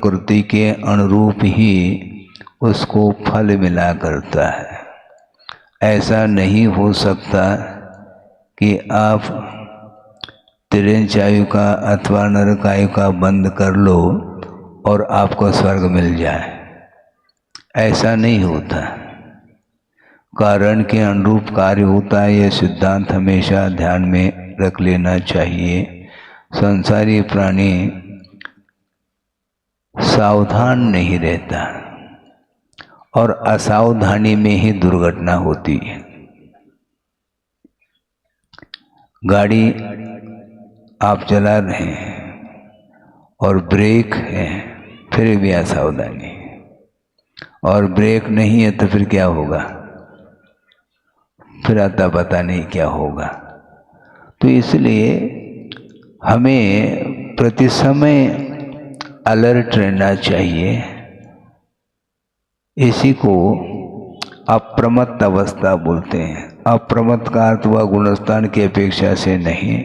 प्रकृति के अनुरूप ही उसको फल मिला करता है। ऐसा नहीं हो सकता कि आप तिरंचायु का अथवा नरकायु का बंद कर लो और आपको स्वर्ग मिल जाए। ऐसा नहीं होता। कारण के अनुरूप कार्य होता है। यह सिद्धांत हमेशा ध्यान में रख लेना चाहिए। संसारी प्राणी सावधान नहीं रहता और असावधानी में ही दुर्घटना होती है। गाड़ी आप चला रहे हैं और ब्रेक है, फिर भी असावधानी, और ब्रेक नहीं है तो फिर क्या होगा? फिर आता पता नहीं क्या होगा। तो इसलिए हमें प्रति समय अलर्ट रहना चाहिए। इसी को अप्रमत्त अवस्था बोलते हैं। अप्रमत्त का अर्थ हुआ गुणस्थान की अपेक्षा से नहीं।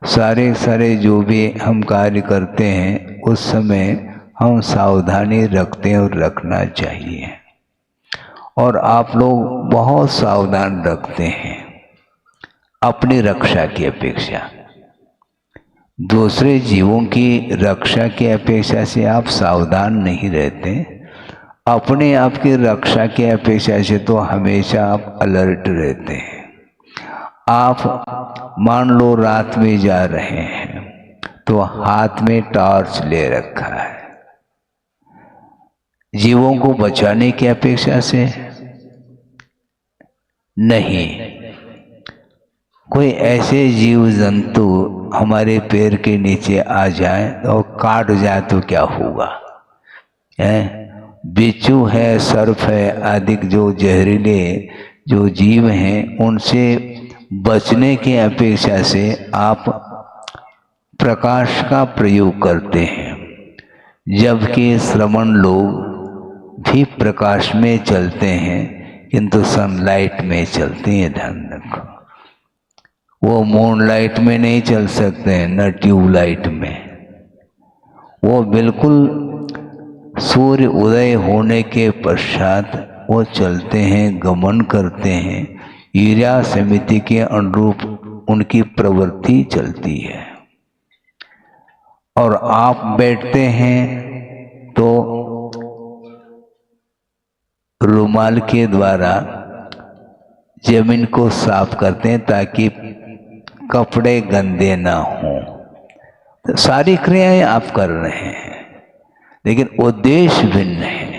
सारे जो भी हम कार्य करते हैं उस समय हम सावधानी रखते हैं और रखना चाहिए। और आप लोग बहुत सावधान रखते हैं अपनी रक्षा की अपेक्षा। दूसरे जीवों की रक्षा की अपेक्षा से आप सावधान नहीं रहते। अपने आप की रक्षा की अपेक्षा से तो हमेशा आप अलर्ट रहते हैं। आप मान लो रात में जा रहे हैं तो हाथ में टॉर्च ले रखा है। जीवों को बचाने की अपेक्षा से नहीं। कोई ऐसे जीव जंतु हमारे पैर के नीचे आ जाए और काट जाए तो क्या होगा? बिच्छू है, सर्प है, आदि जो जहरीले जो जीव हैं उनसे बचने की अपेक्षा से आप प्रकाश का प्रयोग करते हैं। जबकि श्रमण लोग भी प्रकाश में चलते हैं किंतु सनलाइट में चलते हैं। ध्यान रखो, वो मूनलाइट में नहीं चल सकते हैं, न ट्यूबलाइट में। वो बिल्कुल सूर्य उदय होने के पश्चात वो चलते हैं, गमन करते हैं। ईर्या समिति के अनुरूप उनकी प्रवृत्ति चलती है। और आप बैठते हैं तो रुमाल के द्वारा जमीन को साफ करते हैं ताकि कपड़े गंदे ना हों। तो सारी क्रियाएं आप कर रहे हैं लेकिन उद्देश्य भिन्न है।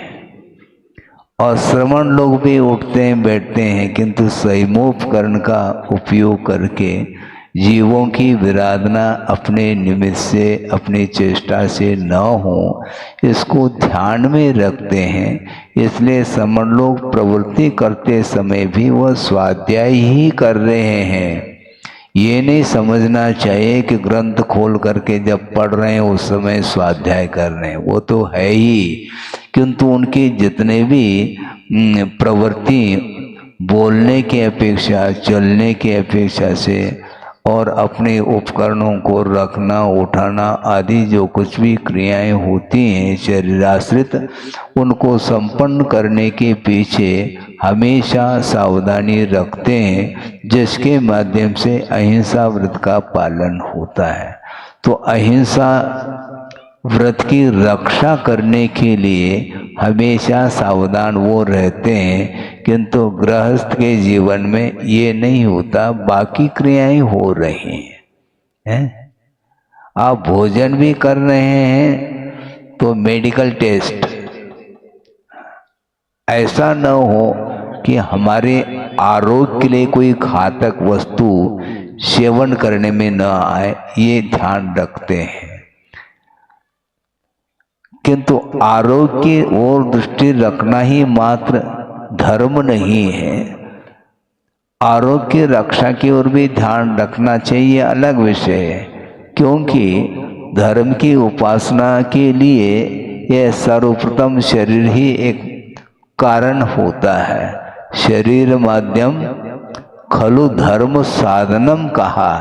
और श्रमण लोग भी उठते हैं बैठते हैं किंतु संयमोपकरण का उपयोग करके जीवों की विराधना अपने निमित्त से अपनी चेष्टा से न हो इसको ध्यान में रखते हैं। इसलिए श्रमण लोग प्रवृत्ति करते समय भी वह स्वाध्याय ही कर रहे हैं। ये नहीं समझना चाहिए कि ग्रंथ खोल करके जब पढ़ रहे हैं उस समय स्वाध्याय कर रहे हैं। वो तो है ही, किंतु उनकी जितने भी प्रवृत्ति बोलने की अपेक्षा, चलने की अपेक्षा से और अपने उपकरणों को रखना, उठाना आदि जो कुछ भी क्रियाएं होती हैं शरीराश्रित, उनको संपन्न करने के पीछे हमेशा सावधानी रखते हैं, जिसके माध्यम से अहिंसा व्रत का पालन होता है। तो अहिंसा व्रत की रक्षा करने के लिए हमेशा सावधान वो रहते हैं, किंतु गृहस्थ के जीवन में ये नहीं होता। बाकी क्रियाएं हो रही हैं। आप भोजन भी कर रहे हैं तो मेडिकल टेस्ट, ऐसा न हो कि हमारे आरोग्य के लिए कोई घातक वस्तु सेवन करने में न आए, ये ध्यान रखते हैं। किंतु आरोग्य की ओर दृष्टि रखना ही मात्र धर्म नहीं है, आरोग्य की रक्षा की ओर भी ध्यान रखना चाहिए, अलग विषय है। क्योंकि धर्म की उपासना के लिए यह सर्वप्रथम शरीर ही एक कारण होता है। शरीर माध्यम खलु धर्म साधनम कहा,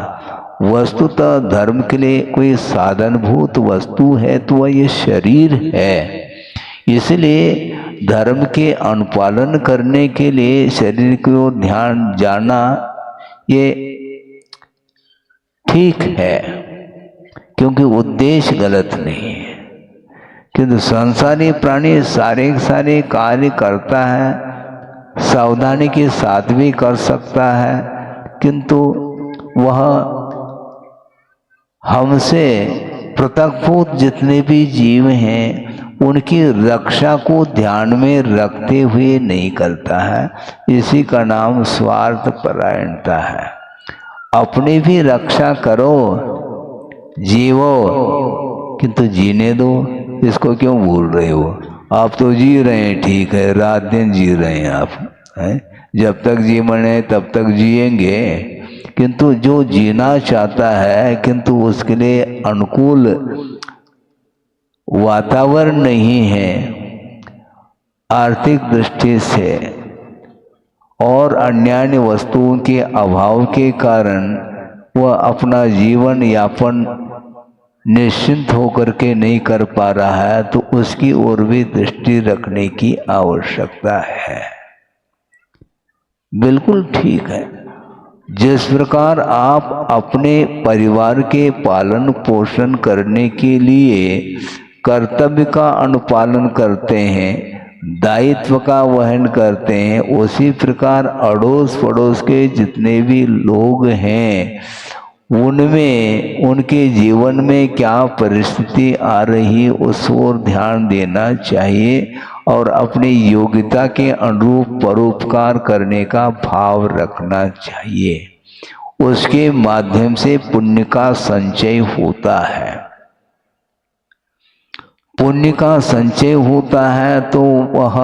वस्तुतः धर्म के लिए कोई साधनभूत वस्तु है तो वह ये शरीर है। इसलिए धर्म के अनुपालन करने के लिए शरीर को ध्यान जाना ये ठीक है, क्योंकि उद्देश्य गलत नहीं है। किंतु संसारी प्राणी सारे कार्य करता है, सावधानी के साथ भी कर सकता है, किंतु वह हमसे पृथकभूत जितने भी जीव हैं उनकी रक्षा को ध्यान में रखते हुए नहीं करता है। इसी का नाम स्वार्थ परायणता है। अपनी भी रक्षा करो, जीवो, किंतु जीने दो। इसको क्यों भूल रहे हो? आप तो जी रहे हैं, ठीक है, रात दिन जी रहे हैं आप, हैं? जब तक जीवन है तब तक जिएंगे, किंतु जो जीना चाहता है किंतु उसके लिए अनुकूल वातावरण नहीं है आर्थिक दृष्टि से और अन्य वस्तुओं के अभाव के कारण वह अपना जीवन यापन निश्चिंत होकर के नहीं कर पा रहा है, तो उसकी ओर भी दृष्टि रखने की आवश्यकता है। बिल्कुल ठीक है। जिस प्रकार आप अपने परिवार के पालन पोषण करने के लिए कर्तव्य का अनुपालन करते हैं, दायित्व का वहन करते हैं, उसी प्रकार अड़ोस पड़ोस के जितने भी लोग हैं उनमें उनके जीवन में क्या परिस्थिति आ रही उस ओर ध्यान देना चाहिए और अपनी योग्यता के अनुरूप परोपकार करने का भाव रखना चाहिए। उसके माध्यम से पुण्य का संचय होता है। पुण्य का संचय होता है तो वह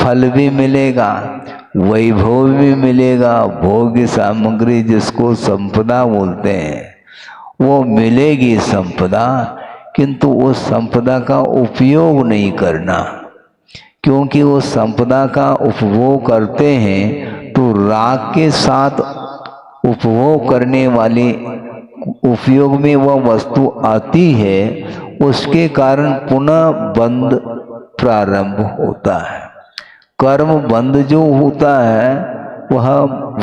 फल भी मिलेगा, वैभव भी मिलेगा, भोग्य सामग्री जिसको संपदा बोलते हैं वो मिलेगी संपदा, किंतु उस संपदा का उपयोग नहीं करना, क्योंकि वो संपदा का उपभोग करते हैं तो राग के साथ उपभोग करने वाली उपयोग में वह वस्तु आती है, उसके कारण पुनः बंध प्रारंभ होता है। कर्म बंध जो होता है वह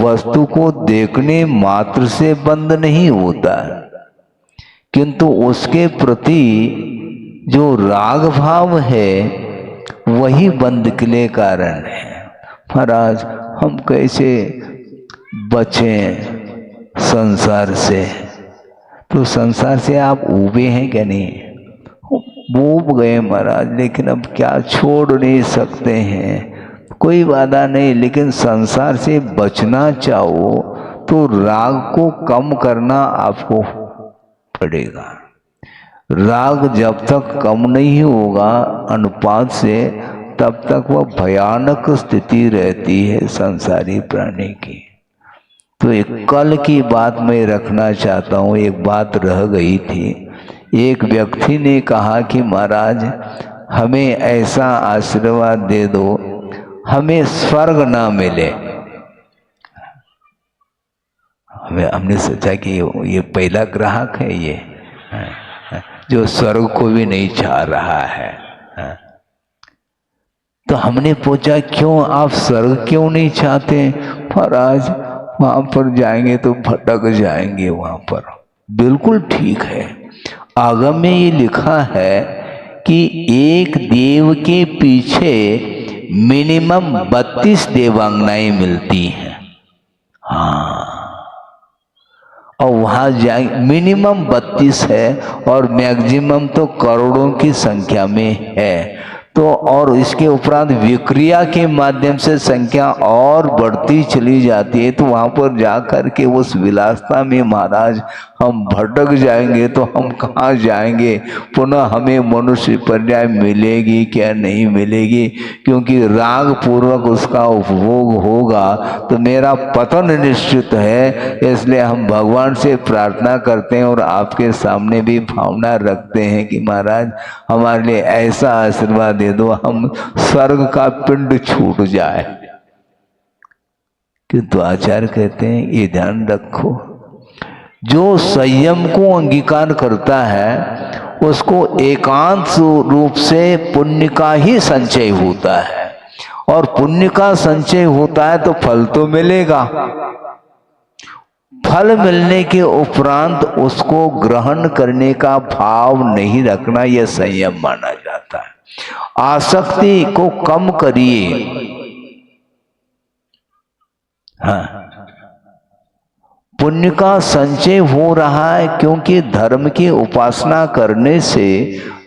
वस्तु को देखने मात्र से बंद नहीं होता है, किंतु उसके प्रति जो राग भाव है वही बंध के लिए कारण है। महाराज हम कैसे बचें संसार से? तो संसार से आप उबे हैं क्या? नहीं, डूब गए महाराज, लेकिन अब क्या छोड़ नहीं सकते हैं, कोई बाधा नहीं, लेकिन संसार से बचना चाहो तो राग को कम करना आपको पड़ेगा। राग जब तक कम नहीं होगा अनुपात से, तब तक वह भयानक स्थिति रहती है संसारी प्राणी की। तो एक कल की बात मैं रखना चाहता हूँ। एक बात रह गई थी। एक व्यक्ति ने कहा कि महाराज हमें ऐसा आशीर्वाद दे दो हमें स्वर्ग ना मिले। हमने सोचा कि ये पहला ग्राहक है ये, जो स्वर्ग को भी नहीं चाह रहा है। तो हमने पूछा क्यों आप स्वर्ग क्यों नहीं चाहते? महाराज वहां पर जाएंगे तो भटक जाएंगे वहां पर। बिल्कुल ठीक है। आगम में ये लिखा है कि एक देव के पीछे मिनिमम 32 देवांगनाएं मिलती हैं। हाँ, और वहां जाए मिनिमम 32 है और मैक्सिमम तो करोड़ों की संख्या में है। तो और इसके उपरांत विक्रिया के माध्यम से संख्या और बढ़ती चली जाती है। तो वहां पर जाकर के उस विलासता में महाराज हम भटक जाएंगे तो हम कहाँ जाएंगे? पुनः हमें मनुष्य पर्याय मिलेगी क्या? नहीं मिलेगी, क्योंकि राग पूर्वक उसका उपभोग होगा तो मेरा पतन निश्चित है। इसलिए हम भगवान से प्रार्थना करते हैं और आपके सामने भी भावना रखते हैं कि महाराज हमारे लिए ऐसा आशीर्वाद दे दो हम स्वर्ग का पिंड छूट जाए। किंतु आचार्य कहते हैं ये ध्यान रखो, जो संयम को अंगीकार करता है उसको एकांत रूप से पुण्य का ही संचय होता है, और पुण्य का संचय होता है तो फल तो मिलेगा। फल मिलने के उपरांत उसको ग्रहण करने का भाव नहीं रखना, यह संयम माना जाता है। आसक्ति को कम करिए। हाँ, पुण्य का संचय हो रहा है क्योंकि धर्म की उपासना करने से,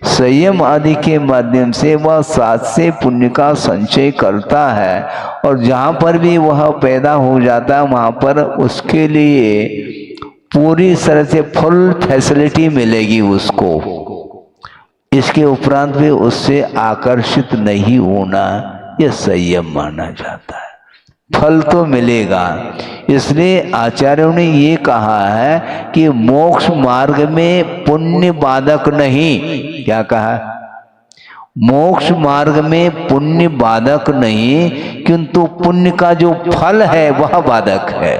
संयम आदि के माध्यम से वह साथ से पुण्य का संचय करता है, और जहाँ पर भी वह पैदा हो जाता है वहाँ पर उसके लिए पूरी तरह से फुल फैसिलिटी मिलेगी उसको। इसके उपरांत भी उससे आकर्षित नहीं होना, यह संयम माना जाता है। फल तो मिलेगा। इसलिए आचार्यों ने ये कहा है कि मोक्ष मार्ग में पुण्य बाधक नहीं। क्या कहा? मोक्ष मार्ग में पुण्य बाधक नहीं, किंतु पुण्य का जो फल है वह बाधक है।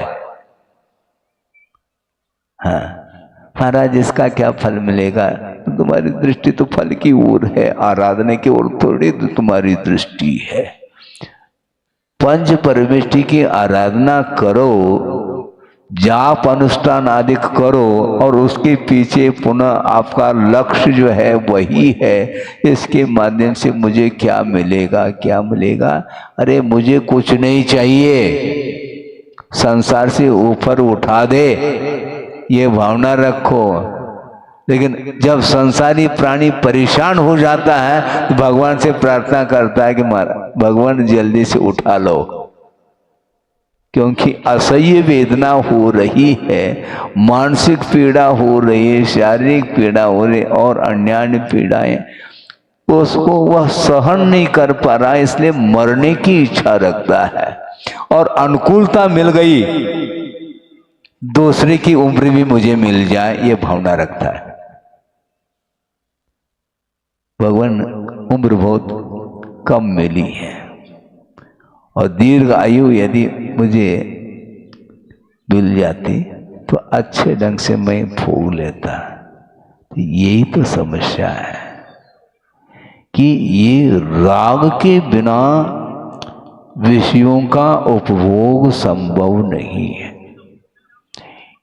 हाँ, महाराज इसका क्या फल मिलेगा? तुम्हारी दृष्टि तो फल की ओर है, आराधना की ओर थोड़ी तो तुम्हारी दृष्टि है। पंच परमेष्टि की आराधना करो, जाप अनुष्ठान आदि करो, और उसके पीछे पुनः आपका लक्ष्य जो है वही है, इसके माध्यम से मुझे क्या मिलेगा, क्या मिलेगा? अरे मुझे कुछ नहीं चाहिए, संसार से ऊपर उठा दे, ये भावना रखो। लेकिन जब संसारी प्राणी परेशान हो जाता है तो भगवान से प्रार्थना करता है कि महाराज भगवान जल्दी से उठा लो, क्योंकि असह्य वेदना हो रही है, मानसिक पीड़ा हो रही है, शारीरिक पीड़ा हो रही है और अन्य पीड़ाएं, उसको वह सहन नहीं कर पा रहा, इसलिए मरने की इच्छा रखता है। और अनुकूलता मिल गई, दूसरे की उम्र भी मुझे मिल जाए, ये भावना रखता है। भगवान उम्र बहुत कम मिली है और दीर्घ आयु यदि मुझे मिल जाती तो अच्छे ढंग से मैं भोग लेता। तो यही तो समस्या है कि ये राग के बिना विषयों का उपभोग संभव नहीं है।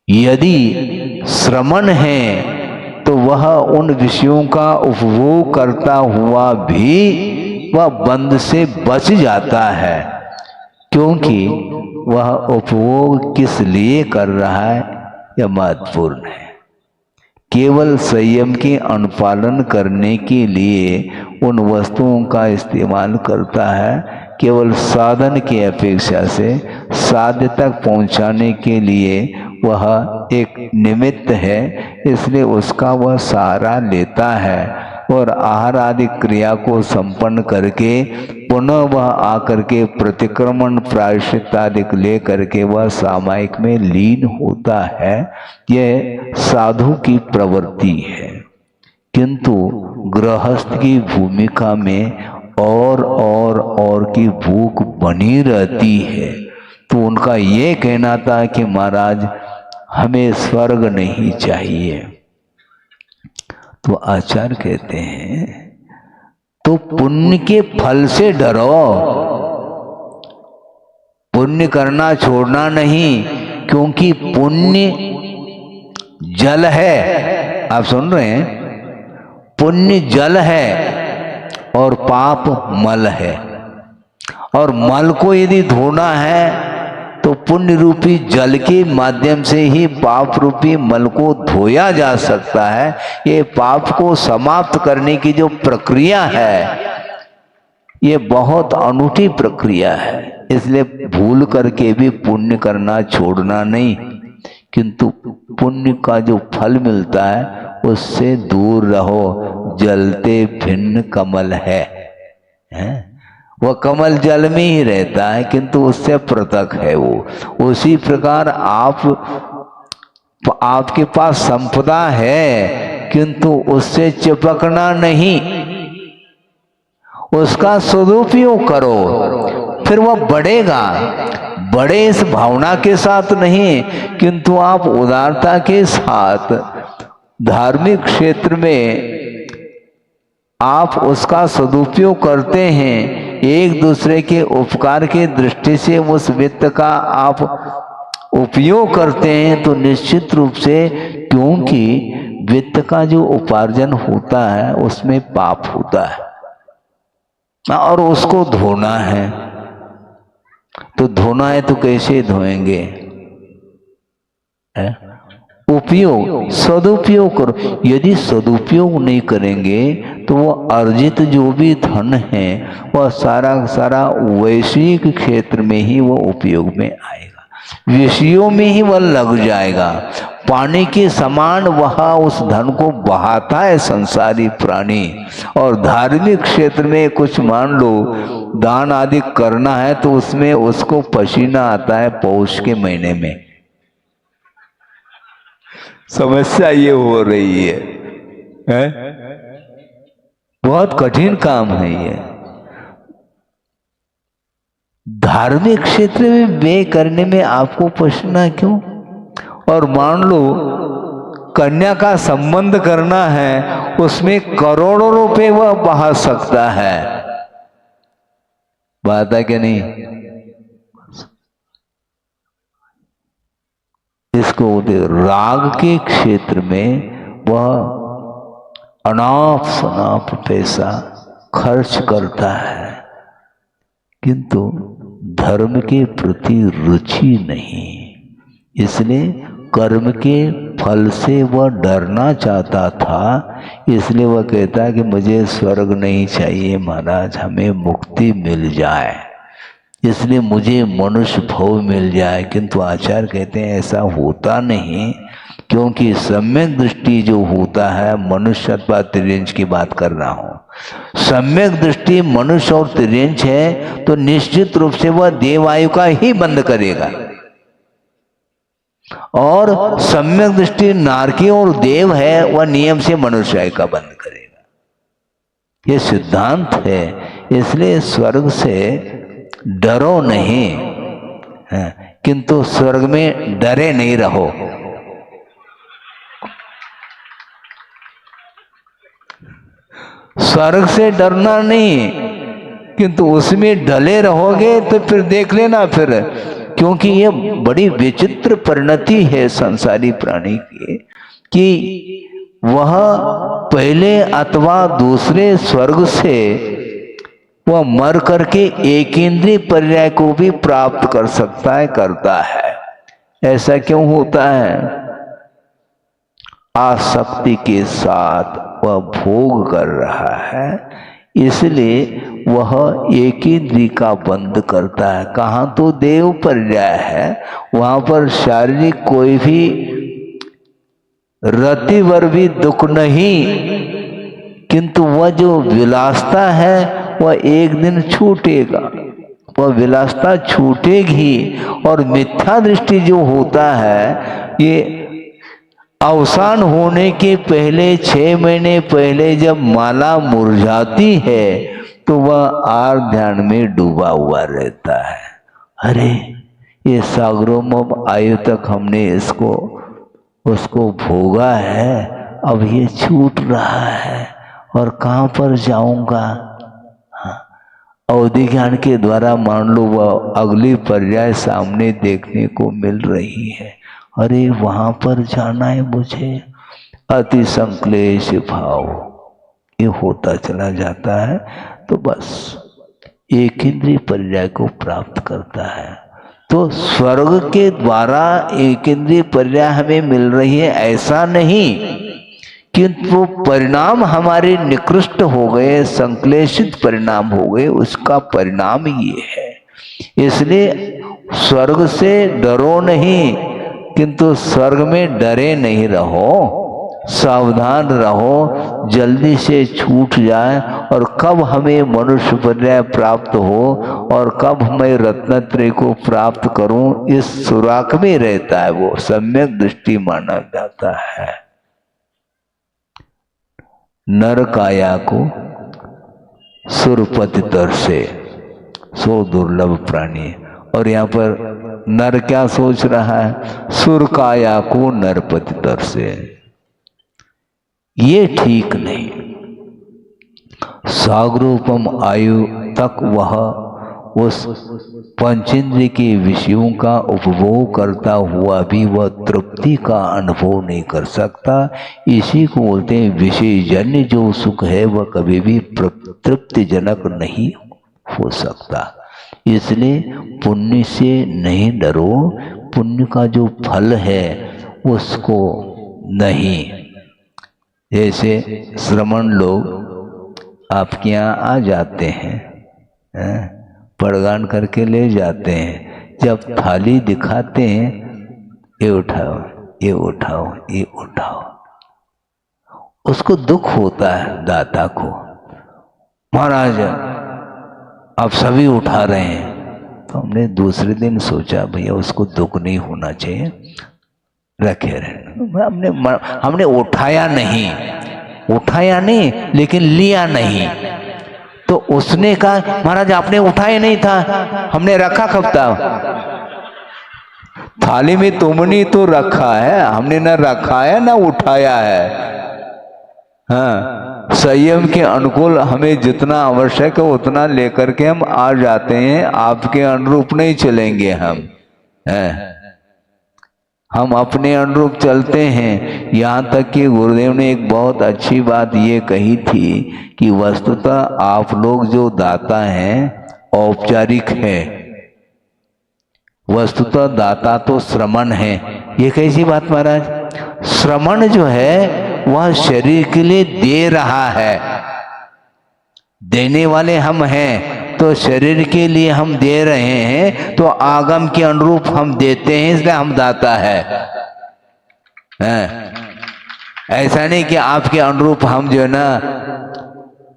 यदि श्रमण है तो वह उन विषयों का उपभोग करता हुआ भी वह बंध से बच जाता है, क्योंकि वह उपभोग किस लिए कर रहा है यह महत्वपूर्ण है। केवल संयम के अनुपालन करने के लिए उन वस्तुओं का इस्तेमाल करता है, केवल साधन की अपेक्षा से साध्य तक पहुंचाने के लिए वह एक निमित्त है, इसलिए उसका वह सहारा लेता है और आहार आदि क्रिया को संपन्न करके पुनः वह आकर के प्रतिक्रमण प्रायश्चित आदि ले करके वह सामायिक में लीन होता है। यह साधु की प्रवृत्ति है, किंतु गृहस्थ की भूमिका में और की भूख बनी रहती है। तो उनका ये कहना था कि महाराज हमें स्वर्ग नहीं चाहिए। तो आचार्य कहते हैं तो पुण्य के फल से डरो, पुण्य करना छोड़ना नहीं, क्योंकि पुण्य जल है। आप सुन रहे हैं? पुण्य जल है और पाप मल है, और मल को यदि धोना है तो पुण्य रूपी जल के माध्यम से ही पाप रूपी मल को धोया जा सकता है। ये पाप को समाप्त करने की जो प्रक्रिया है ये बहुत अनूठी प्रक्रिया है, इसलिए भूल करके भी पुण्य करना छोड़ना नहीं, किंतु पुण्य का जो फल मिलता है उससे दूर रहो। जलते भिन्न कमल है, वह कमल जल में ही रहता है किंतु उससे पृथक है वो। उसी प्रकार आपके पास संपदा है किंतु उससे चिपकना नहीं, उसका सदुपयोग करो। फिर वह बढ़ेगा। बड़े इस भावना के साथ नहीं, किंतु आप उदारता के साथ धार्मिक क्षेत्र में आप उसका सदुपयोग करते हैं, एक दूसरे के उपकार की दृष्टि से उस वित्त का आप उपयोग करते हैं, तो निश्चित रूप से, क्योंकि वित्त का जो उपार्जन होता है उसमें पाप होता है और उसको धोना है। तो धोना है तो कैसे धोएंगे? उपयोग, सदुपयोग करो। यदि सदुपयोग नहीं करेंगे तो वो अर्जित जो भी धन है वह सारा सारा वैश्विक क्षेत्र में ही वो उपयोग में आएगा, विषयों में ही वह लग जाएगा। पानी के समान वह उस धन को बहाता है संसारी प्राणी। और धार्मिक क्षेत्र में कुछ मान लो दान आदि करना है तो उसमें उसको पसीना आता है पौष के महीने में। समस्या ये हो रही है? बहुत कठिन काम है ये। धार्मिक क्षेत्र में व्यय करने में आपको पसीना क्यों? और मान लो कन्या का संबंध करना है, उसमें करोड़ों रुपए वह बहा सकता है। बात है कि नहीं? इसको राग के क्षेत्र में वह अनाप शनाप पैसा खर्च करता है, किंतु धर्म के प्रति रुचि नहीं। इसलिए कर्म के फल से वह डरना चाहता था, इसलिए वह कहता है कि मुझे स्वर्ग नहीं चाहिए महाराज, हमें मुक्ति मिल जाए, इसलिए मुझे मनुष्य भव मिल जाए। किंतु आचार्य कहते हैं ऐसा होता नहीं, क्योंकि सम्यक दृष्टि जो होता है, मनुष्य अथवा तिर्यंच की बात कर रहा हूँ, सम्यक दृष्टि मनुष्य और तिर्यंच है तो निश्चित रूप से वह देवायु का ही बंद करेगा, और सम्यक दृष्टि नारकी और देव है वह नियम से मनुष्य का बंद करेगा। ये सिद्धांत है। इसलिए स्वर्ग से डरो नहीं, किंतु स्वर्ग में डरे नहीं रहो। स्वर्ग से डरना नहीं, किंतु उसमें डले रहोगे तो फिर देख लेना फिर, क्योंकि ये बड़ी विचित्र परिणति है संसारी प्राणी की, कि वह पहले अथवा दूसरे स्वर्ग से वह मर करके एक इंद्रिय पर्याय को भी प्राप्त कर सकता है, करता है। ऐसा क्यों होता है? आसक्ति के साथ वह भोग कर रहा है, इसलिए वह एक इंद्रिय का बंद करता है। कहाँ तो देव पर्याय है, वहां पर शारीरिक कोई भी रतिवर भी दुख नहीं, किंतु वह जो विलासता है वह एक दिन छूटेगा, वह विलासता छूटेगी। और मिथ्या दृष्टि जो होता है, ये अवसान होने के पहले 6 महीने पहले जब माला मुरझाती है तो वह आर ध्यान में डूबा हुआ रहता है। अरे ये सागरों में आयु तक हमने इसको उसको भोगा है, अब ये छूट रहा है और कहाँ पर जाऊंगा? अवधि ज्ञान के द्वारा मान लो वह अगली पर्याय सामने देखने को मिल रही है, अरे वहां पर जाना है मुझे, अति संक्लेश भाव ये होता चला जाता है। तो बस एक इंद्रिय पर्याय को प्राप्त करता है। तो स्वर्ग के द्वारा एक इंद्रिय पर्याय हमें मिल रही है ऐसा नहीं, किंतु वो परिणाम हमारे निकृष्ट हो गए, संक्लेशित परिणाम हो गए, उसका परिणाम ये है। इसलिए स्वर्ग से डरो नहीं, किंतु स्वर्ग में डरे नहीं रहो, सावधान रहो, जल्दी से छूट जाए। और कब हमें मनुष्य पर्याय प्राप्त हो और कब हमें रत्नत्रय को प्राप्त करूं, इस सुराख में रहता है, वो सम्यक दृष्टि माना जाता है। नर काया को सुरपति तर से सो दुर्लभ प्राणी। और यहाँ पर नर क्या सोच रहा है, सुर काया को नरपति तर से, ये ठीक नहीं। सागरूपम आयु तक वह उस पंचेंद्रिय के विषयों का उपभोग करता हुआ भी वह तृप्ति का अनुभव नहीं कर सकता। इसी को बोलते हैं विषयजन्य जो सुख है वह कभी भी तृप्तिजनक नहीं हो सकता। इसलिए पुण्य से नहीं डरो, पुण्य का जो फल है उसको नहीं। जैसे श्रमण लोग आपके यहाँ आ जाते हैं, प्रदान करके ले जाते हैं, जब थाली दिखाते हैं, ये उठाओ, ये उठाओ, ये उठाओ, उसको दुख होता है दाता को, महाराज आप सभी उठा रहे हैं। तो हमने दूसरे दिन सोचा भैया उसको दुख नहीं होना चाहिए, रखे रहे। हमने उठाया नहीं लेकिन लिया नहीं। तो उसने कहा महाराज आपने उठाया नहीं था, हमने रखा कब था? थाली में तुमने तो रखा है, हमने ना रखा है ना उठाया है। हाँ, संयम के अनुकूल हमें जितना आवश्यक है उतना लेकर के हम आ जाते हैं, आपके अनुरूप नहीं चलेंगे हम हैं। हम अपने अनुरूप चलते हैं। यहाँ तक कि गुरुदेव ने एक बहुत अच्छी बात ये कही थी कि वस्तुतः आप लोग जो दाता हैं औपचारिक है, वस्तुतः दाता तो श्रमण है। ये कैसी बात महाराज? श्रमण जो है वह शरीर के लिए दे रहा है, देने वाले हम हैं, तो शरीर के लिए हम दे रहे हैं, तो आगम के अनुरूप हम देते हैं, इसलिए हम दाता है। ऐसा नहीं कि आपके अनुरूप हम जो है ना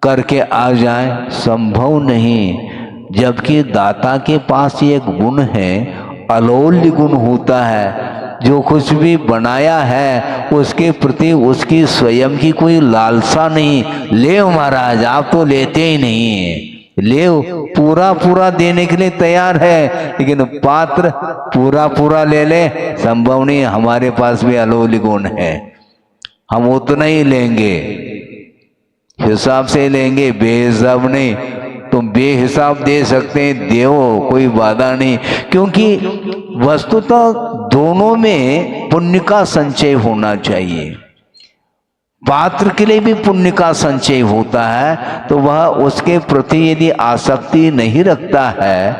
करके आ जाएं, संभव नहीं। जबकि दाता के पास एक गुण है, अलौल्य गुण होता है, जो कुछ भी बनाया है उसके प्रति उसकी स्वयं की कोई लालसा नहीं। ले महाराज, आप तो लेते ही नहीं, ले पूरा देने के लिए तैयार है, लेकिन पात्र पूरा ले संभव नहीं। हमारे पास भी अलौल्य गुण है, हम उतना ही लेंगे, हिसाब से लेंगे, बेहिसाब नहीं। तुम बेहिसाब दे सकते हैं, देओ, कोई बाधा नहीं। क्योंकि वस्तुतः दोनों में पुण्य का संचय होना चाहिए। पात्र के लिए भी पुण्य का संचय होता है, तो वह उसके प्रति यदि आसक्ति नहीं रखता है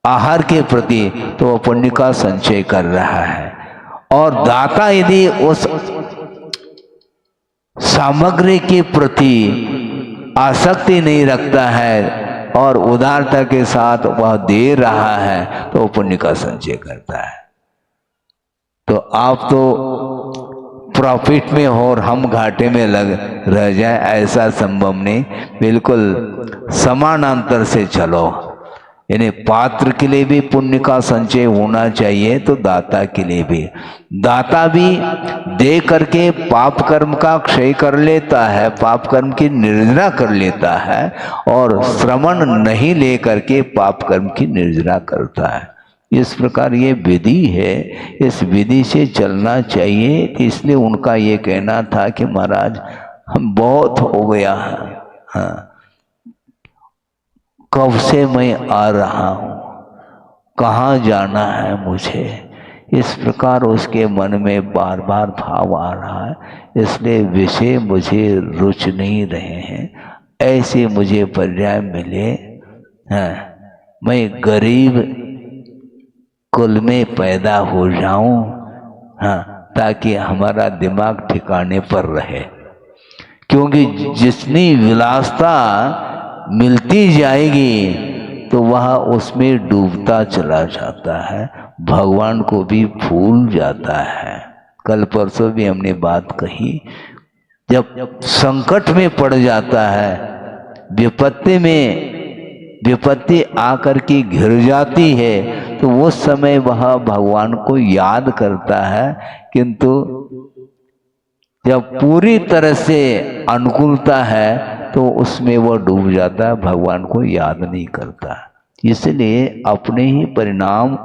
आहार के प्रति, तो वह पुण्य का संचय कर रहा है। और दाता यदि उस सामग्री के प्रति आसक्ति नहीं रखता है और उदारता के साथ वह दे रहा है, तो पुण्य का संचय करता है। तो आप तो प्रॉफिट में हो और हम घाटे में लग रह जाए, ऐसा संभव नहीं। बिल्कुल समानांतर से चलो। यानी पात्र के लिए भी पुण्य का संचय होना चाहिए, तो दाता के लिए भी। दाता भी दे करके पाप कर्म का क्षय कर लेता है, पाप कर्म की निर्जना कर लेता है, और श्रमण नहीं ले करके पाप कर्म की निर्जना करता है। इस प्रकार ये विधि है, इस विधि से चलना चाहिए। इसलिए उनका ये कहना था कि महाराज हम बहुत हो गया है, हाँ, कब से मैं आ रहा हूँ, कहाँ जाना है मुझे, इस प्रकार उसके मन में बार बार भाव आ रहा है। इसलिए विषय मुझे रुच नहीं रहे हैं, ऐसे मुझे पर्याय मिले, हाँ, मैं गरीब कुल में पैदा हो जाऊं, हाँ, ताकि हमारा दिमाग ठिकाने पर रहे। क्योंकि जितनी विलासता मिलती जाएगी तो वह उसमें डूबता चला जाता है, भगवान को भी भूल जाता है। कल परसों भी हमने बात कही, जब संकट में पड़ जाता है, विपत्ति आकर के घिर जाती है, तो उस समय वह भगवान को याद करता है। किंतु जब पूरी तरह से अनुकूलता है तो उसमें वो डूब जाता है, भगवान को याद नहीं करता। इसलिए अपने ही परिणाम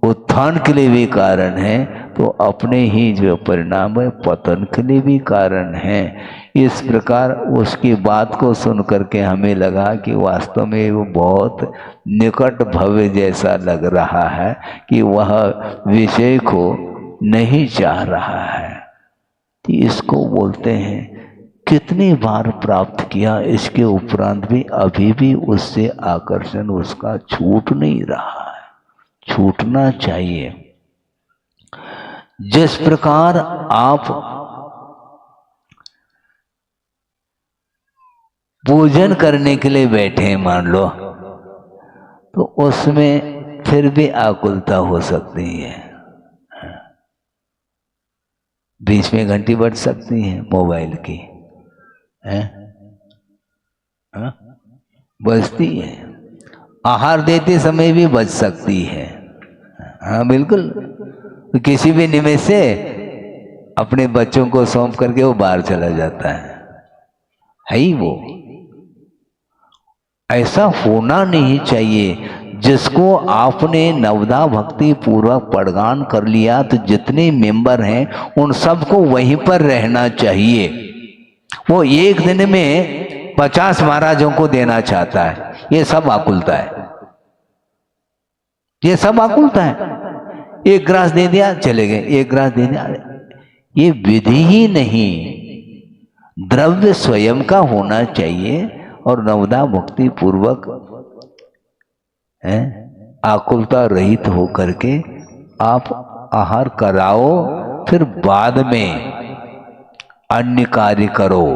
उत्थान के लिए भी कारण है, तो अपने ही जो परिणाम है पतन के लिए भी कारण है। इस प्रकार उसकी बात को सुन करके हमें लगा कि वास्तव में वो बहुत निकट भव्य जैसा लग रहा है कि वह विषय को नहीं चाह रहा है। तो इसको बोलते हैं कितनी बार प्राप्त किया, इसके उपरांत भी अभी भी उससे आकर्षण उसका छूट नहीं रहा है, छूटना चाहिए। जिस प्रकार आप पूजन करने के लिए बैठे मान लो, तो उसमें फिर भी आकुलता हो सकती है, बीच में घंटी बज सकती है मोबाइल की, बजती है, आहार देते समय भी बज सकती है। हाँ बिल्कुल, किसी भी निमित्त से अपने बच्चों को सौंप करके वो बाहर चला जाता है ही वो। ऐसा होना नहीं चाहिए। जिसको आपने नवदा भक्ति पूर्वक पड़गान कर लिया, तो जितने मेंबर हैं उन सबको वहीं पर रहना चाहिए। वो एक दिन में 50 महाराजों को देना चाहता है, ये सब आकुलता है, ये सब आकुलता है। एक ग्रास दे दिया चले गए, एक ग्रास दे दिया, ये विधि ही नहीं, द्रव्य स्वयं का होना चाहिए। और नवदा भक्ति पूर्वक आकुलता रहित होकर के आप आहार कराओ, फिर बाद में अन्य कार्य करो।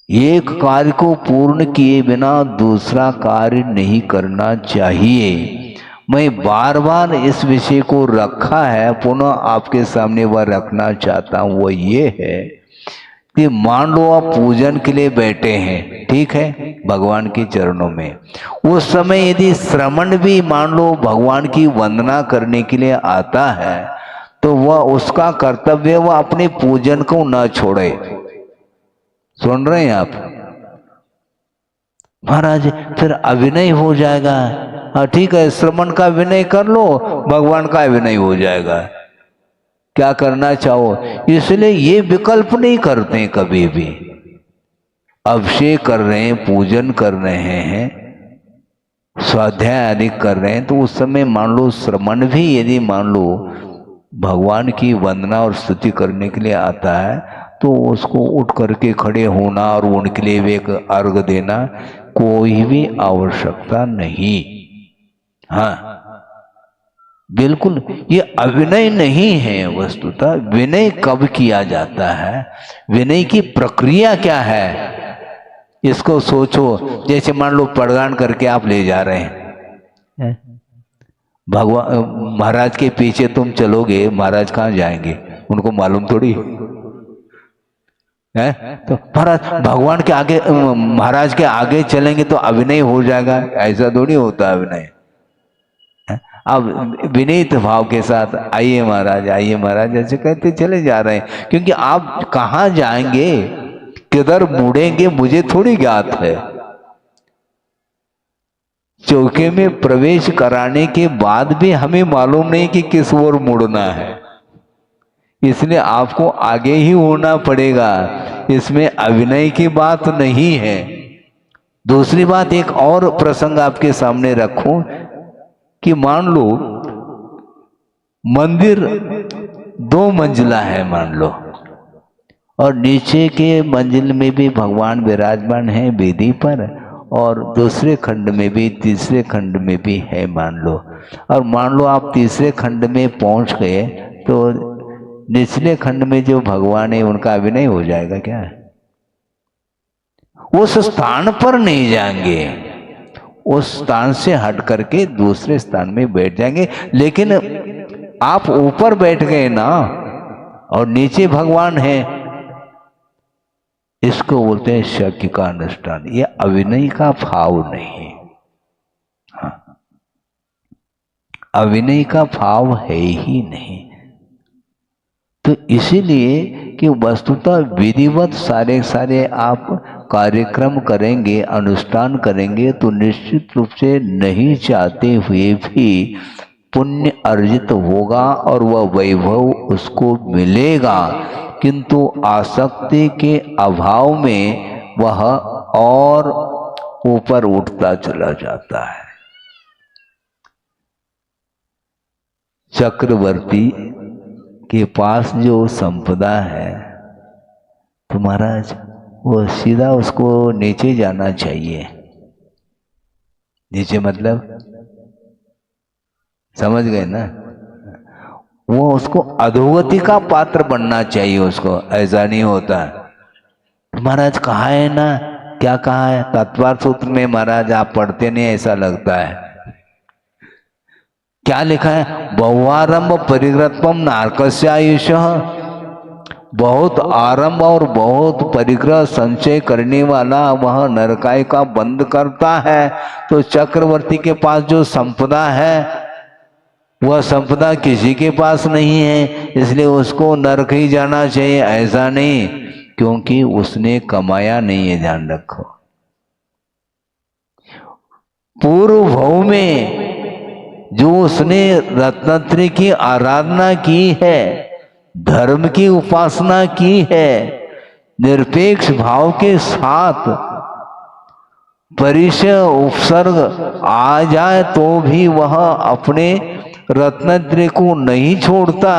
एक कार्य को पूर्ण किए बिना दूसरा कार्य नहीं करना चाहिए। मैं बार बार इस विषय को रखा है, पुनः आपके सामने वह रखना चाहता हूं। वो ये है कि मान लो आप पूजन के लिए बैठे हैं, ठीक है, भगवान के चरणों में, उस समय यदि श्रमण भी मान लो भगवान की वंदना करने के लिए आता है, तो वह उसका कर्तव्य वह अपने पूजन को न छोड़े। सुन रहे हैं आप? महाराज फिर अभिनय हो जाएगा। हाँ ठीक है, श्रमण का विनय कर लो, भगवान का विनय हो जाएगा, क्या करना चाहो। इसलिए ये विकल्प नहीं करते कभी भी। अभिषेक कर रहे हैं, पूजन कर रहे हैं, स्वाध्याय आदि कर रहे हैं, तो उस समय मान लो श्रमण भी यदि मान लो भगवान की वंदना और स्तुति करने के लिए आता है, तो उसको उठ करके खड़े होना और उनके लिए भी एक अर्घ देना कोई भी आवश्यकता नहीं। हाँ बिल्कुल, ये अविनय नहीं है। वस्तुतः विनय कब किया जाता है, विनय की प्रक्रिया क्या है, इसको सोचो। जैसे मान लो पड़गान करके आप ले जा रहे हैं, भगवान महाराज के पीछे तुम चलोगे, महाराज कहाँ जाएंगे उनको मालूम थोड़ी है। तो महाराज भगवान के आगे, महाराज के आगे चलेंगे तो अभिनय हो जाएगा, ऐसा थोड़ी होता है अभिनय। अब विनीत भाव के साथ आइए महाराज, आइए महाराज, ऐसे कहते चले जा रहे हैं। क्योंकि आप कहाँ जाएंगे, किधर मुड़ेंगे, मुझे थोड़ी ज्ञात है। चौके में प्रवेश कराने के बाद भी हमें मालूम नहीं कि किस ओर मुड़ना है, इसलिए आपको आगे ही होना पड़ेगा। इसमें अभिनय की बात नहीं है। दूसरी बात, एक और प्रसंग आपके सामने रखूं कि मान लो मंदिर 2 मंजिला है मान लो, और नीचे के मंजिल में भी भगवान विराजमान है वेदी पर, और दूसरे खंड में भी, तीसरे खंड में भी है मान लो। और मान लो आप तीसरे खंड में पहुंच गए, तो निचले खंड में जो भगवान है उनका अभिनय हो जाएगा क्या? उस स्थान पर नहीं जाएंगे, उस स्थान से हट करके दूसरे स्थान में बैठ जाएंगे। लेकिन आप ऊपर बैठ गए ना, और नीचे भगवान है, इसको बोलते हैं शक्य का अनुष्ठान। ये अभिनय का भाव नहीं। हाँ, अभिनय का भाव है ही नहीं। तो इसीलिए कि वस्तुतः विधिवत सारे सारे आप कार्यक्रम करेंगे, अनुष्ठान करेंगे, तो निश्चित रूप से नहीं चाहते हुए भी पुण्य अर्जित होगा और वह वैभव उसको मिलेगा, किंतु आसक्ति के अभाव में वह और ऊपर उठता चला जाता है। चक्रवर्ती के पास जो संपदा है तो महाराज वो सीधा उसको नीचे जाना चाहिए। नीचे मतलब समझ गए ना, वो उसको अधोगति का पात्र बनना चाहिए उसको, ऐसा नहीं होता है। महाराज कहा है ना, क्या कहा है तत्वार्थ सूत्र में, महाराज आप पढ़ते नहीं ऐसा लगता है। क्या लिखा है? बहुआरंभ परिग्रहत्वम नारकस्यायुषः, बहुत आरंभ और बहुत परिग्रह संचय करने वाला वह नरकाय का बंद करता है। तो चक्रवर्ती के पास जो संपदा है वह संपदा किसी के पास नहीं है, इसलिए उसको नरक ही जाना चाहिए, ऐसा नहीं, क्योंकि उसने कमाया नहीं है। ध्यान रखो, पूर्व भव में जो उसने रत्नत्रय की आराधना की है, धर्म की उपासना की है, निरपेक्ष भाव के साथ परिचय उपसर्ग आ जाए तो भी वह अपने रत्नत्रय को नहीं छोड़ता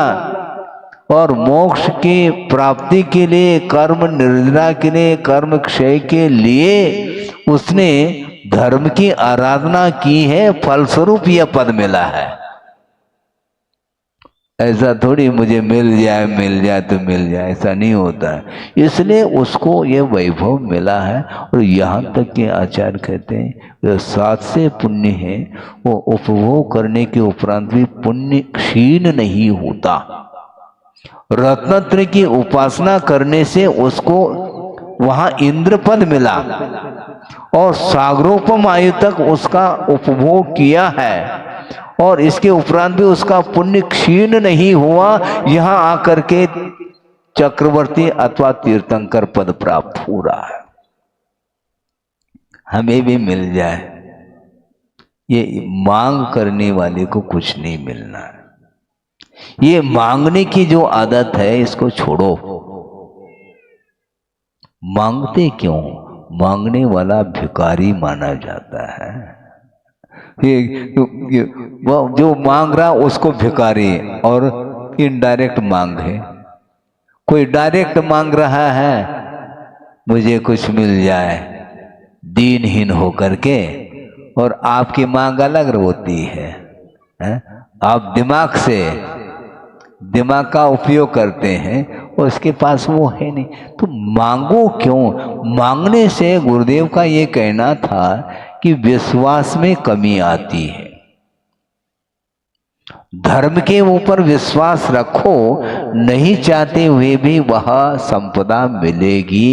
और मोक्ष की प्राप्ति के लिए, कर्म निर्जना के लिए, कर्म क्षय के लिए उसने धर्म की आराधना की है, फलस्वरूप यह पद मिला है। ऐसा थोड़ी मुझे मिल जाए तो मिल जाए, ऐसा नहीं होता है। इसलिए उसको ये वैभव मिला है। और यहाँ तक कि आचार्य कहते हैं जो 7 से पुण्य है वो उपभोग करने के उपरांत भी पुण्य क्षीण नहीं होता। रत्नत्रय की उपासना करने से उसको वहां इंद्र पद मिला और सागरोपम आयु तक उसका उपभोग किया है, और इसके उपरांत भी उसका पुण्य क्षीण नहीं हुआ। यहां आकर के चक्रवर्ती अथवा तीर्थंकर पद प्राप्त हो रहा है। हमें भी मिल जाए, ये मांग करने वाले को कुछ नहीं मिलना है। ये मांगने की जो आदत है इसको छोड़ो। मांगते क्यों? मांगने वाला भिखारी माना जाता है। ये जो मांग रहा उसको भिखारी, और इनडायरेक्ट मांग है। कोई डायरेक्ट मांग रहा है मुझे कुछ मिल जाए, दीनहीन होकर के, और आपकी मांग अलग होती है। आप दिमाग का उपयोग करते हैं, उसके पास वो है नहीं, तो मांगो क्यों? मांगने से गुरुदेव का ये कहना था कि विश्वास में कमी आती है। धर्म के ऊपर विश्वास रखो, नहीं चाहते हुए भी वह संपदा मिलेगी।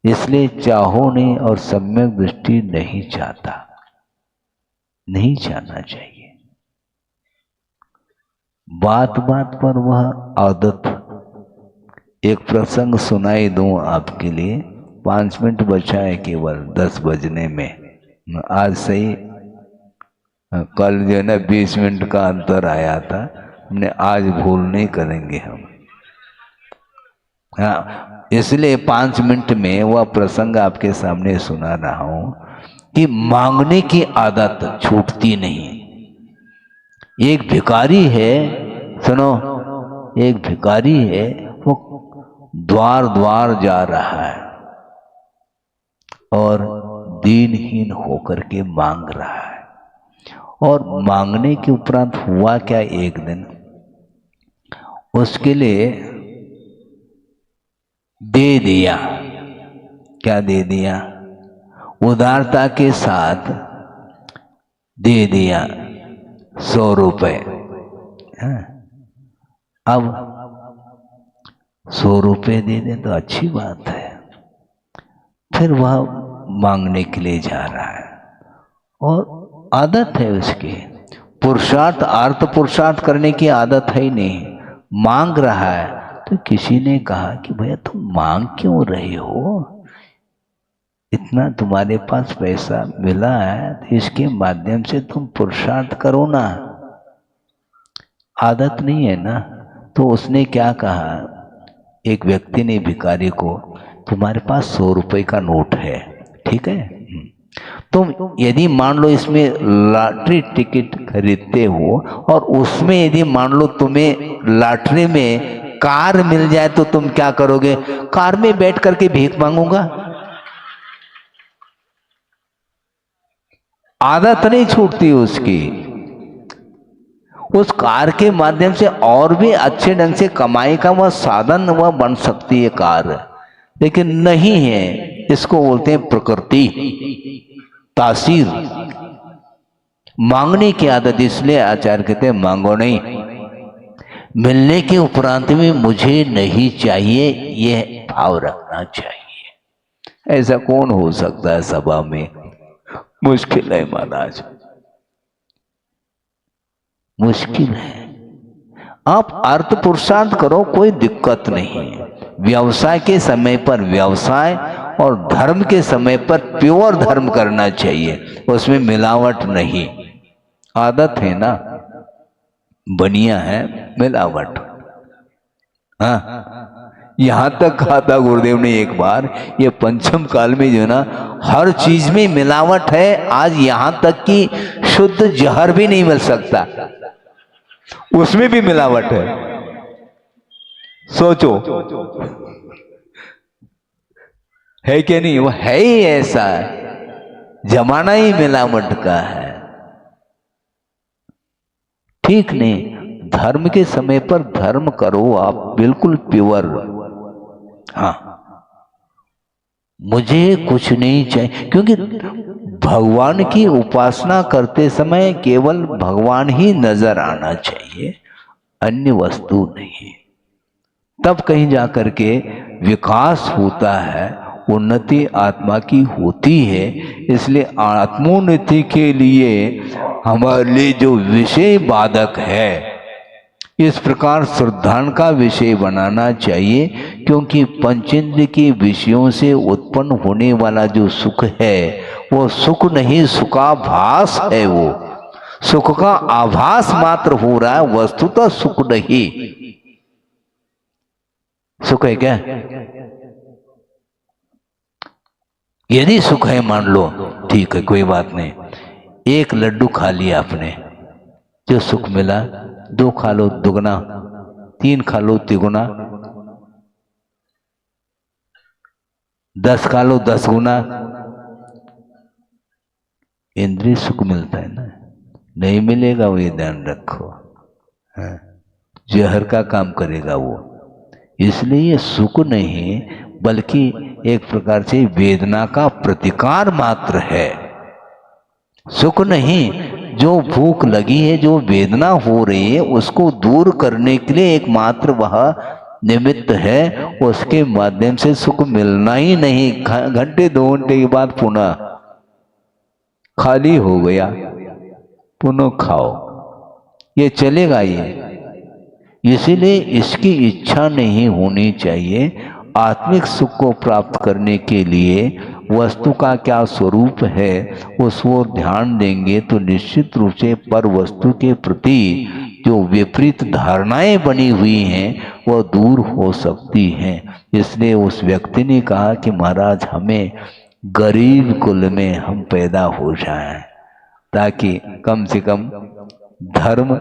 इसलिए चाहो नहीं और सम्यक दृष्टि नहीं चाहता, नहीं चाहना चाहिए। बात बात पर वह आदत। एक प्रसंग सुनाई दूं आपके लिए, 5 मिनट बचा है केवल 10 बजने में। आज सही, कल जो है ना 20 मिनट का अंतर आया था, हमने आज भूल नहीं करेंगे हम। हाँ, इसलिए 5 मिनट में वह प्रसंग आपके सामने सुना रहा हूं कि मांगने की आदत छूटती नहीं। एक भिखारी है, सुनो, एक भिखारी है, वो द्वार द्वार जा रहा है और दीनहीन होकर के मांग रहा है। और मांगने के उपरांत हुआ क्या, एक दिन उसके लिए दे दिया। क्या दे दिया? उदारता के साथ दे दिया 100 रुपए। अब 100 रुपए दे दें तो अच्छी बात है। फिर वह मांगने के लिए जा रहा है और आदत है उसकी, पुरुषार्थ, अर्थ पुरुषार्थ करने की आदत है ही नहीं। मांग रहा है। तो किसी ने कहा कि भैया तुम मांग क्यों रहे हो, इतना तुम्हारे पास पैसा मिला है तो इसके माध्यम से तुम पुरुषार्थ करो ना, आदत नहीं है ना। तो उसने क्या कहा, एक व्यक्ति ने भिखारी को, तुम्हारे पास 100 रुपए का नोट है, ठीक है, तुम यदि मान लो इसमें लॉटरी टिकट खरीदते हो और उसमें यदि मान लो तुम्हें लॉटरी में कार मिल जाए तो तुम क्या करोगे, कार में बैठ करके भीख मांगूंगा। आदत नहीं छूटती उसकी, उस कार के माध्यम से और भी अच्छे ढंग से कमाई का वह साधन वह बन सकती है कार, लेकिन नहीं है। इसको बोलते हैं प्रकृति, तासीर, मांगने की आदत। इसलिए आचार्य कहते हैं मांगो नहीं, मिलने के उपरांत में मुझे नहीं चाहिए यह भाव रखना चाहिए। ऐसा कौन हो सकता है सभा में, मुश्किल है महाराज, मुश्किल है। आप अर्थ पुरुषार्थ करो, कोई दिक्कत नहीं है। व्यवसाय के समय पर व्यवसाय और धर्म के समय पर प्योर धर्म करना चाहिए, उसमें मिलावट नहीं। आदत है ना, बनिया है मिलावट। हाँ, यहां तक कहा था गुरुदेव ने एक बार, ये पंचम काल में जो है ना हर चीज में मिलावट है। आज यहां तक कि शुद्ध जहर भी नहीं मिल सकता, उसमें भी मिलावट है। सोचो है कि नहीं, वो है ही ऐसा है, जमाना ही मिलावट का है। ठीक नहीं, धर्म के समय पर धर्म करो आप, बिल्कुल प्योर। हाँ, मुझे कुछ नहीं चाहिए, क्योंकि भगवान की उपासना करते समय केवल भगवान ही नजर आना चाहिए, अन्य वस्तु नहीं। तब कहीं जाकर के विकास होता है, उन्नति आत्मा की होती है। इसलिए आत्मोन्नति के लिए हमारे लिए जो विषय बाधक है, इस प्रकार श्रद्धान का विषय बनाना चाहिए, क्योंकि पंचेंद्र के विषयों से उत्पन्न होने वाला जो सुख है वो सुख नहीं, सुखाभास है। वो सुख का आभास मात्र हो रहा है, वस्तुतः सुख नहीं। सुख है क्या? यदि सुख है मान लो, ठीक है, कोई बात नहीं। एक लड्डू खा लिया आपने, जो सुख मिला, 2 खा लो दुगना, 3 खा लो तिगुना, 10 खा लो 10 गुना। इंद्रिय सुख मिलता है ना, नहीं मिलेगा वो, ये ध्यान रखो। जहर का काम करेगा वो। इसलिए ये सुख नहीं, बल्कि एक प्रकार से वेदना का प्रतिकार मात्र है, सुख नहीं। जो भूख लगी है, जो वेदना हो रही है, उसको दूर करने के लिए एकमात्र वह निमित्त है, उसके माध्यम से सुख मिलना ही नहीं। घंटे 2 घंटे के बाद पुनः खाली हो गया, पुनः खाओ, ये चलेगा ये। इसीलिए इसकी इच्छा नहीं होनी चाहिए। आत्मिक सुख को प्राप्त करने के लिए वस्तु का क्या स्वरूप है, उसको ध्यान देंगे तो निश्चित रूप से पर वस्तु के प्रति जो विपरीत धारणाएं बनी हुई हैं वह दूर हो सकती हैं। इसलिए उस व्यक्ति ने कहा कि महाराज हमें गरीब कुल में हम पैदा हो जाएं, ताकि कम से कम धर्म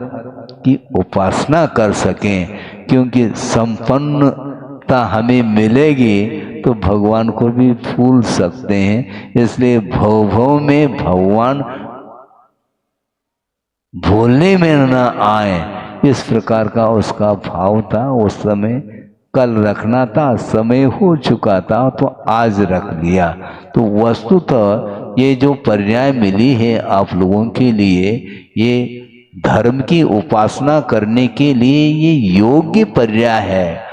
की उपासना कर सकें, क्योंकि संपन्नता हमें मिलेगी तो भगवान को भी भूल सकते हैं। इसलिए भव भव में भगवान भूलने में न आए, इस प्रकार का उसका भाव था। उस समय कल रखना था, समय हो चुका था तो आज रख लिया। तो वस्तुतः ये जो पर्याय मिली है आप लोगों के लिए, ये धर्म की उपासना करने के लिए ये योग्य पर्याय है।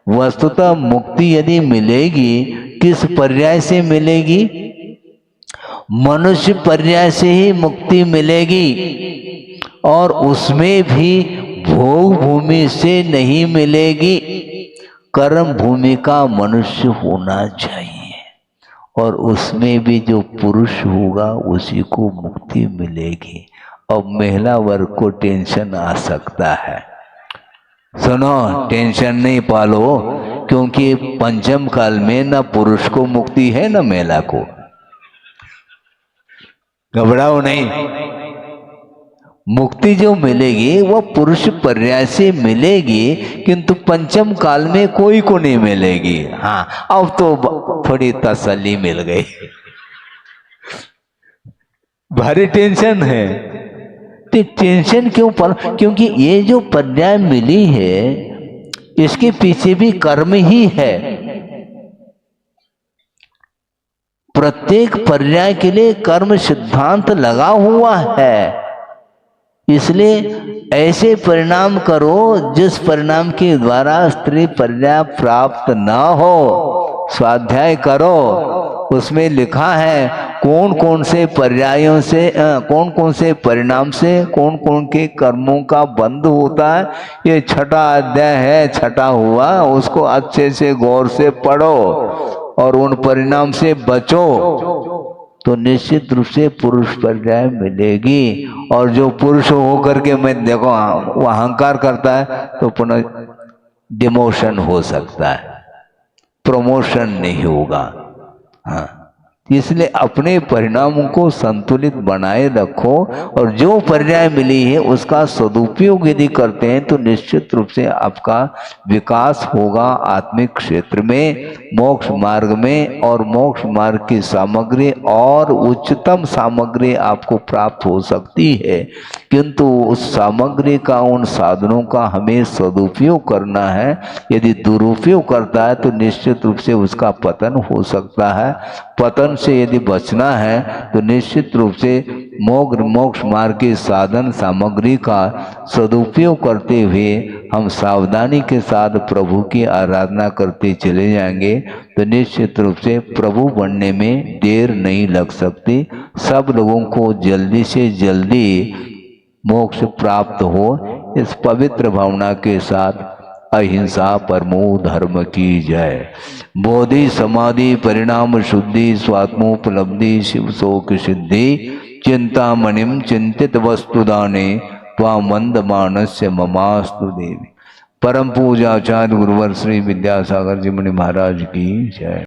वस्तुतः मुक्ति यदि मिलेगी, किस पर्याय से मिलेगी? मनुष्य पर्याय से ही मुक्ति मिलेगी, और उसमें भी भोग भूमि से नहीं मिलेगी, कर्म भूमि का मनुष्य होना चाहिए, और उसमें भी जो पुरुष होगा उसी को मुक्ति मिलेगी। अब महिला वर्ग को टेंशन आ सकता है। सुनो, टेंशन नहीं पालो, क्योंकि पंचम काल में न पुरुष को मुक्ति है न महिला को। घबराओ नहीं, मुक्ति जो मिलेगी वह पुरुष पर्याय से मिलेगी, किंतु पंचम काल में कोई को नहीं मिलेगी। हाँ, अब तो थोड़ी तसल्ली मिल गई। भारी टेंशन है, तो टेंशन क्यों पर? क्योंकि ये जो पर्याय मिली है इसके पीछे भी कर्म ही है। प्रत्येक पर्याय के लिए कर्म सिद्धांत लगा हुआ है। इसलिए ऐसे परिणाम करो जिस परिणाम के द्वारा स्त्री पर्याय प्राप्त न हो। स्वाध्याय करो, उसमें लिखा है कौन कौन से पर्यायों से, कौन कौन से परिणाम से कौन कौन के कर्मों का बंध होता है। ये छठा अध्याय है, छठा हुआ, उसको अच्छे से गौर से पढ़ो और उन परिणाम से बचो, तो निश्चित रूप से पुरुष पर्याय मिलेगी। और जो पुरुष होकर के मैं देखो वो अहंकार करता है तो पुनः डिमोशन हो सकता है, प्रमोशन नहीं होगा। हाँ, इसलिए अपने परिणामों को संतुलित बनाए रखो, और जो पर्याय मिली है उसका सदुपयोग यदि करते हैं तो निश्चित रूप से आपका विकास होगा आत्मिक क्षेत्र में, मोक्ष मार्ग में। और मोक्ष मार्ग की सामग्री और उच्चतम सामग्री आपको प्राप्त हो सकती है, किंतु उस सामग्री का, उन साधनों का हमें सदुपयोग करना है। यदि दुरुपयोग करता है तो निश्चित रूप से उसका पतन हो सकता है। पतन से यदि बचना है तो निश्चित रूप से मोक्ष मार्ग के साधन सामग्री का सदुपयोग करते हुए हम सावधानी के साथ प्रभु की आराधना करते चले जाएंगे तो निश्चित रूप से प्रभु बनने में देर नहीं लग सकती। सब लोगों को जल्दी से जल्दी मोक्ष प्राप्त हो, इस पवित्र भावना के साथ अहिंसा परमो धर्म की जय। बोधि समाधि परिणाम शुद्धि स्वात्मोपलब्धि शिव शोक सिद्धि चिंतामणिम चिंतित वस्तुदाने त्वा मंद मानस्य ममास्तु देवी। परम पूजा आचार्य गुरुवर श्री विद्यासागर जी मुनि महाराज की जय।